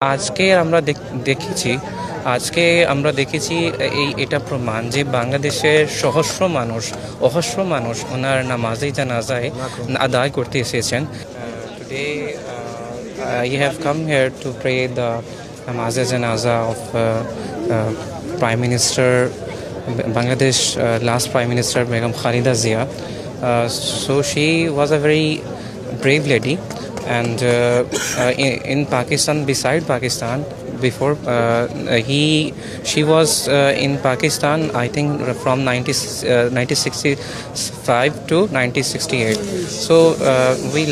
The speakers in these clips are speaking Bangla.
আজকে আমরা দেখেছি আজকে আমরা দেখেছি এটা প্রমাণ যে বাংলাদেশের অহস্র মানুষ ওনার নামাজে জানাজায় আদায় করতে এসেছেন। Today you have come here to pray the namaz janaza of Prime Minister Bangladesh, last Prime Minister Begum Khalida Zia. So she was a very brave lady, and in Pakistan, beside Pakistan, before she was in Pakistan, I think from 1965 to 1968. So we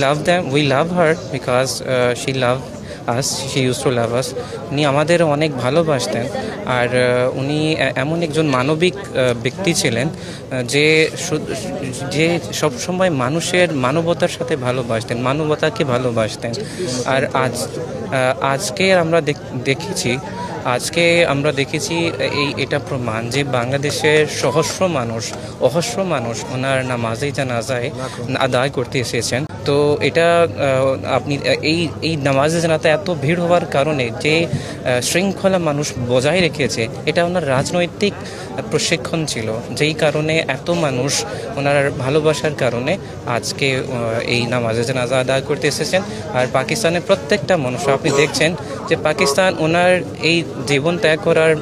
love her because she loved us, she used to love us. উনি আমাদের অনেক ভালোবাসতেন, আর উনি এমন একজন মানবিক ব্যক্তি ছিলেন যে যে সবসময় মানুষের মানবতার সাথে ভালোবাসতেন, মানবতাকে ভালোবাসতেন। আর আজকে আমরা দেখেছি এটা প্রমাণ যে বাংলাদেশের অহস্র মানুষ ওনার নামাজে জানাজায় আদায় করতে এসেছেন। তো এটা আপনি এই নামাজে জানাতে এত ভিড় হওয়ার কারণে যে শৃঙ্খলা মানুষ বজায় রেখেছে, এটা ওনার রাজনৈতিক প্রশিক্ষণ ছিল, যেই কারণে এত মানুষ ওনার ভালোবাসার কারণে আজকে এই নামাজে জানাজা আদায় করতে এসেছেন। আর পাকিস্তানের প্রত্যেকটা মানুষ, আপনি দেখছেন যে পাকিস্তান ওনার এই জীবন ত্যাগ করার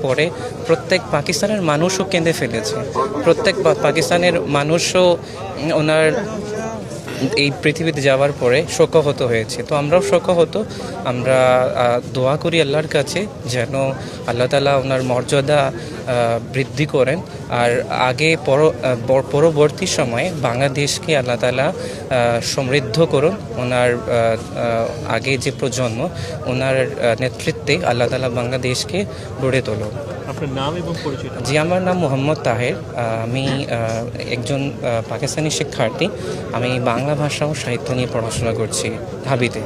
পরে প্রত্যেক পাকিস্তানের মানুষও কেঁদে ফেলেছে, প্রত্যেক পাকিস্তানের মানুষও ওনার এই পৃথিবীতে যাওয়ার পরে শোকাহত হয়েছে। তো আমরাও শোকাহত, আমরা দোয়া করি আল্লাহর কাছে যেন আল্লাহ তাআলা ওনার মর্যাদা বৃদ্ধি করেন, আর পরবর্তী সময়ে বাংলাদেশকে আল্লাহ তাআলা সমৃদ্ধ করুন। ওনার আগে যে প্রজন্ম, ওনার নেতৃত্বে আল্লাহ তাআলা বাংলাদেশকে গড়ে তুলুন। আপনার নাম এবং পরিচয়? জি, আমার নাম মোহাম্মদ তাহের। আমি একজন পাকিস্তানি শিক্ষার্থী। আমি বাংলা ভাষা ও সাহিত্য নিয়ে পড়াশোনা করছি ঢাবিতে।